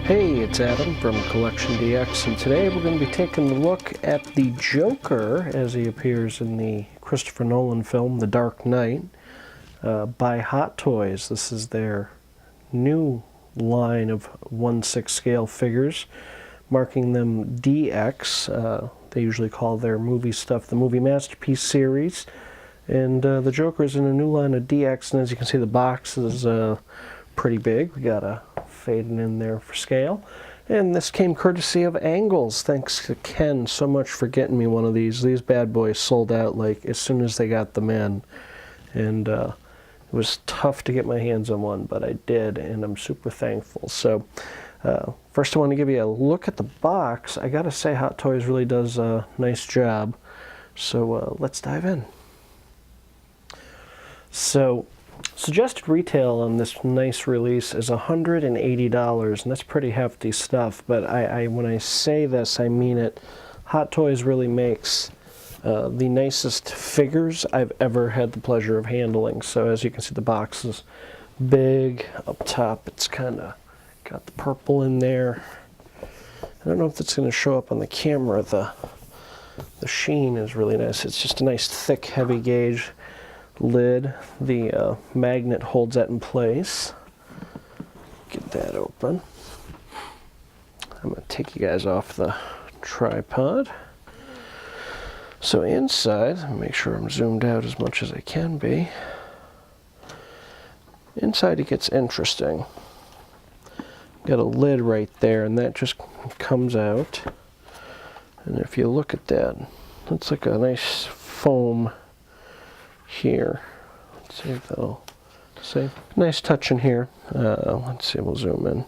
Hey, it's Adam from CollectionDX, and today we're going to be taking a look at the Joker as he appears in the Christopher Nolan film, The Dark Knight, by Hot Toys. This is their new line of 1/6 scale figures, marking them DX. They usually call their movie stuff the Movie Masterpiece series, and the Joker is in a new line of DX, and as you can see the box is pretty big. We got a fading in there for scale, and this came courtesy of Angles. Thanks to Ken so much for getting me one of these. These bad boys sold out like as soon as they got them in, and it was tough to get my hands on one, but I did, and I'm super thankful. So first I want to give you a look at the box. I gotta say Hot Toys really does a nice job, so let's dive in. So suggested retail on this nice release is $180, and that's pretty hefty stuff, but when I say this, I mean it. Hot Toys really makes the nicest figures I've ever had the pleasure of handling. So as you can see, the box is big. Up top, it's kind of got the purple in there. I don't know if that's going to show up on the camera. The sheen is really nice. It's just a nice, thick, heavy gauge lid. The magnet holds that in place. Get that open. I'm going to take you guys off the tripod. So inside, make sure I'm zoomed out as much as I can be. Inside it gets interesting. Got a lid right there, and that just comes out. And if you look at that, it's like a nice foam here. Let's see if that'll say. Nice touch in here. Let's see, we'll zoom in.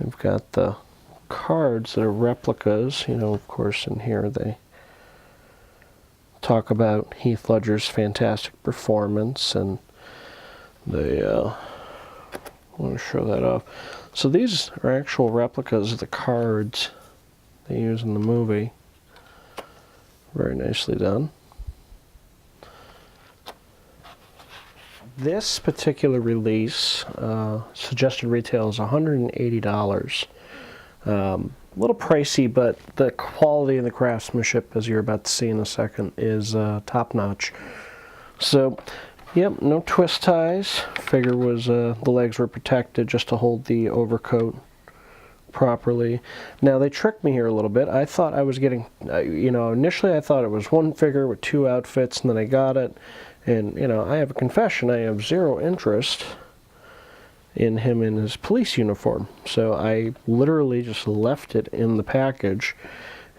We've got the cards that are replicas. You know, of course, in here they talk about Heath Ledger's fantastic performance, and they want to show that off. So these are actual replicas of the cards they use in the movie. Very nicely done. This particular release, suggested retail is $180. A little pricey, but the quality and the craftsmanship, as you're about to see in a second, is top-notch. So, yep, no twist ties. Figure was the legs were protected just to hold the overcoat properly. Now they tricked me here a little bit. I thought I was getting, you know, initially I thought it was one figure with two outfits, and then I got it. And you know, I have a confession. I have zero interest in him in his police uniform. So I literally just left it in the package,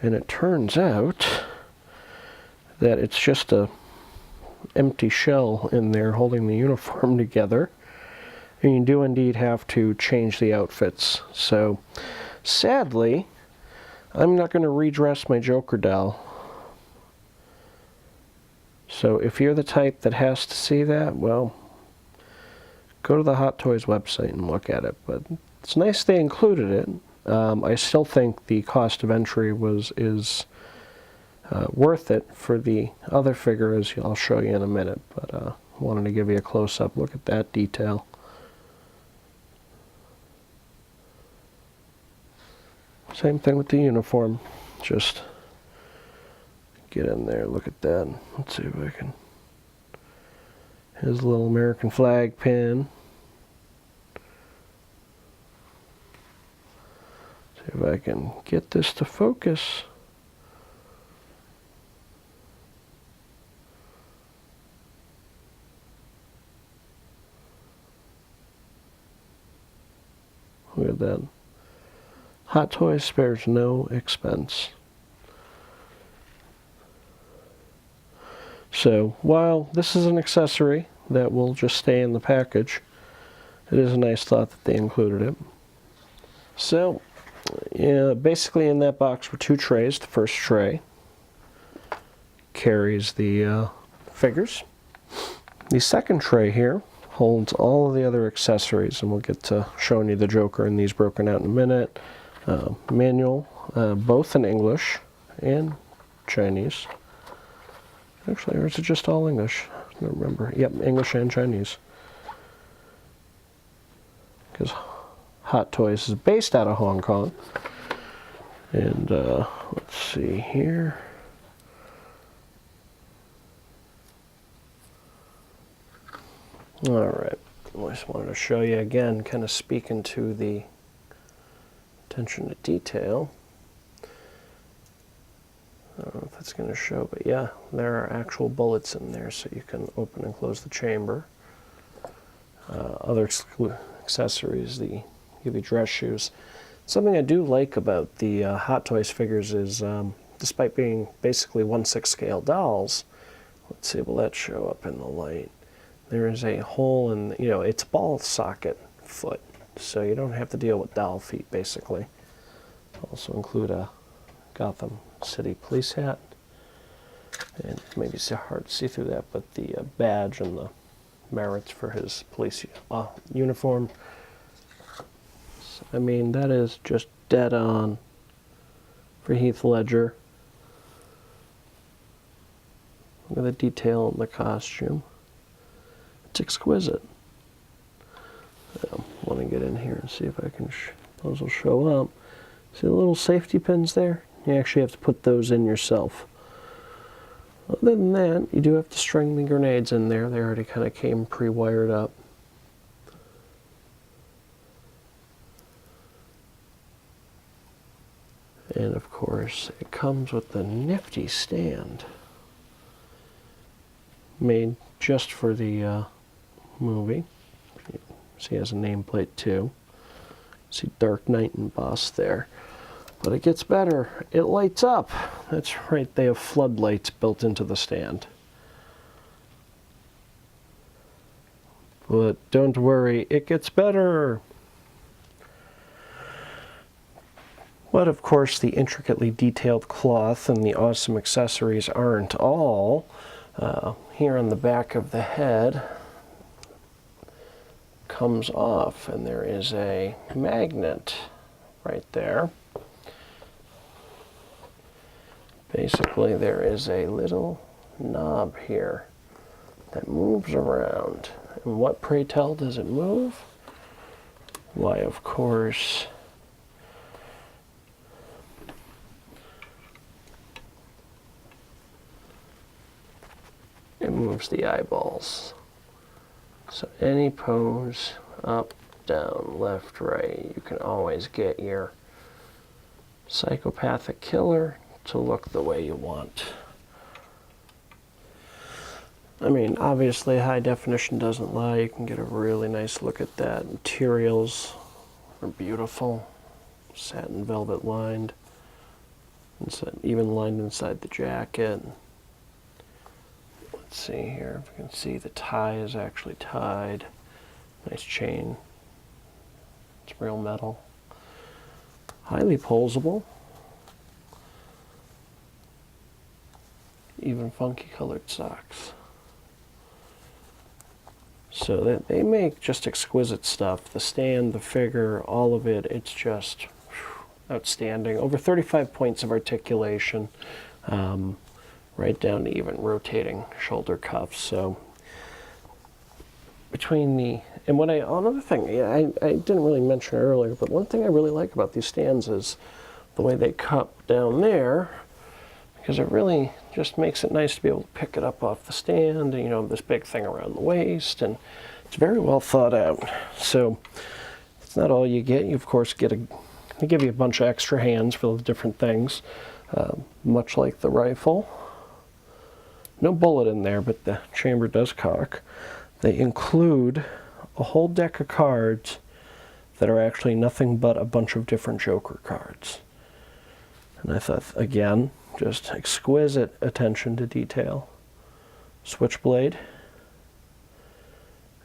and it turns out that it's just a empty shell in there holding the uniform together, and you do indeed have to change the outfits. So sadly, I'm not going to redress my Joker doll. So if you're the type that has to see that, well, go to the Hot Toys website and look at it. But it's nice they included it. I still think the cost of entry is worth it for the other figure, as I'll show you in a minute, but I wanted to give you a close-up look at that detail. Same thing with the uniform. Just get in there, look at that. Let's see if I can. His little American flag pin. See if I can get this to focus. Look at that. Hot Toys spares no expense. So while this is an accessory that will just stay in the package, it is a nice thought that they included it. So yeah, basically in that box were two trays. The first tray carries the figures. The second tray here holds all of the other accessories, and we'll get to showing you the Joker and these broken out in a minute. Manual, both in English and Chinese. Actually, or is it just all English? I don't remember. Yep, English and Chinese. Because Hot Toys is based out of Hong Kong. And let's see here. All right. I just wanted to show you again, kind of speaking to the attention to detail. I don't know if that's going to show, but yeah, there are actual bullets in there, so you can open and close the chamber. Other accessories, the give you dress shoes. Something I do like about the Hot Toys figures is, despite being basically 1/6 scale dolls, let's see, will that show up in the light? There is a hole in, it's a ball socket foot, so you don't have to deal with doll feet, basically. Also include a Gotham City police hat, and maybe it's hard to see through that, but the badge and the merits for his police uniform. So, I mean, that is just dead on for Heath Ledger. Look at the detail in the costume. It's exquisite. I want to get in here and see if I can, those will show up. See the little safety pins there? You actually have to put those in yourself. Other than that, you do have to string the grenades in there. They already kind of came pre-wired up. And of course, it comes with the nifty stand made just for the movie. See, it has a nameplate too. See Dark Knight embossed there. But it gets better. It lights up. That's right, they have floodlights built into the stand. But don't worry, it gets better. But of course, the intricately detailed cloth and the awesome accessories aren't all. Here on the back of the head comes off, and there is a magnet right there. Basically, there is a little knob here that moves around. And what, pray tell, does it move? Why, of course, it moves the eyeballs. So any pose, up, down, left, right, you can always get your psychopathic killer to look the way you want. I mean, obviously high definition doesn't lie. You can get a really nice look at that. Materials are beautiful. Satin velvet lined. It's even lined inside the jacket. Let's see here if you can see the tie is actually tied. Nice chain. It's real metal. Highly posable. Even funky colored socks. So they make just exquisite stuff. The stand, the figure, all of it, it's just outstanding. Over 35 points of articulation, right down to even rotating shoulder cuffs. So between the, and what another thing, I didn't really mention earlier, but one thing I really like about these stands is the way they cup down there, because it really just makes it nice to be able to pick it up off the stand, and, this big thing around the waist, and it's very well thought out. So it's not all you get. You, of course, they give you a bunch of extra hands for the different things, much like the rifle. No bullet in there, but the chamber does cock. They include a whole deck of cards that are actually nothing but a bunch of different Joker cards. And I thought, again, just exquisite attention to detail. Switchblade.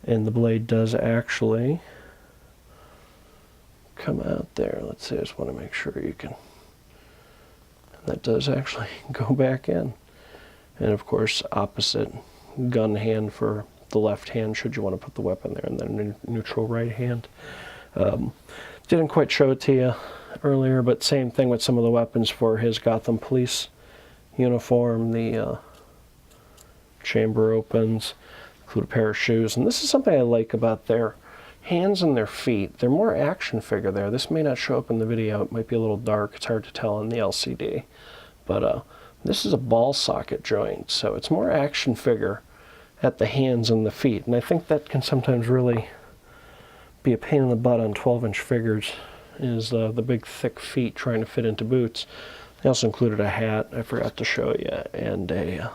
And the blade does actually come out there. Let's see, I just want to make sure you can. That does actually go back in. And of course, opposite gun hand for the left hand, should you want to put the weapon there, and then neutral right hand. Didn't quite show it to you earlier, but same thing with some of the weapons for his Gotham Police uniform. The chamber opens, include a pair of shoes. And this is something I like about their hands and their feet. They're more action figure there. This may not show up in the video. It might be a little dark. It's hard to tell on the LCD. But this is a ball socket joint, so it's more action figure at the hands and the feet. And I think that can sometimes really be a pain in the butt on 12-inch figures, is the big thick feet trying to fit into boots. They also included a hat I forgot to show you, and a,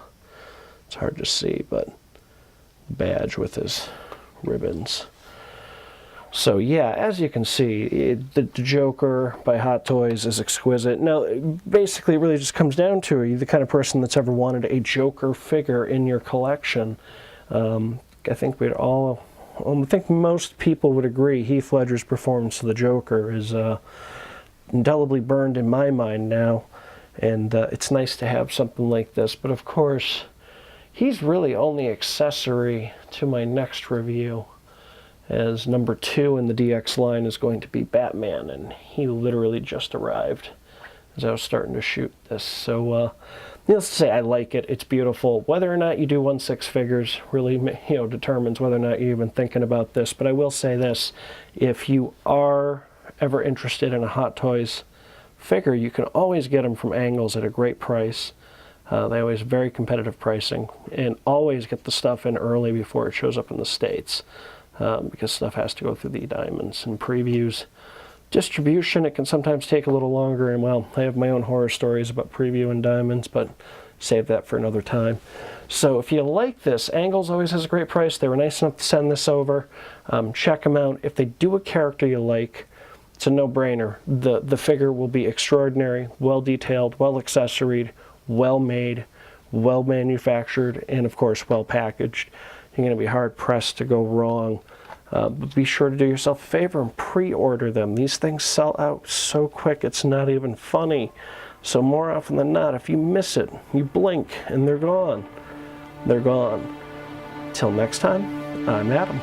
it's hard to see, but badge with his ribbons. So yeah, as you can see, the Joker by Hot Toys is exquisite. Now, basically, it really just comes down to, are you the kind of person that's ever wanted a Joker figure in your collection? I think I think most people would agree Heath Ledger's performance of the Joker is indelibly burned in my mind now, and it's nice to have something like this. But of course, he's really only accessory to my next review, as number 2 in the DX line is going to be Batman, and he literally just arrived as I was starting to shoot this. So needless to say, I like it. It's beautiful. Whether or not you do 1/6 figures really, determines whether or not you're even thinking about this. But I will say this: if you are ever interested in a Hot Toys figure, you can always get them from Angles at a great price. They always have very competitive pricing, and always get the stuff in early before it shows up in the States. Because stuff has to go through the diamonds and previews. Distribution, it can sometimes take a little longer, and well, I have my own horror stories about preview and diamonds, but save that for another time. So if you like this, Angles always has a great price. They were nice enough to send this over. Check them out. If they do a character you like, it's a no-brainer. The figure will be extraordinary, well-detailed, well-accessoried, well-made, well-manufactured, and of course, well-packaged. You're going to be hard-pressed to go wrong. But be sure to do yourself a favor and pre-order them. These things sell out so quick, it's not even funny. So more often than not, if you miss it, you blink and they're gone. They're gone. Till next time, I'm Adam.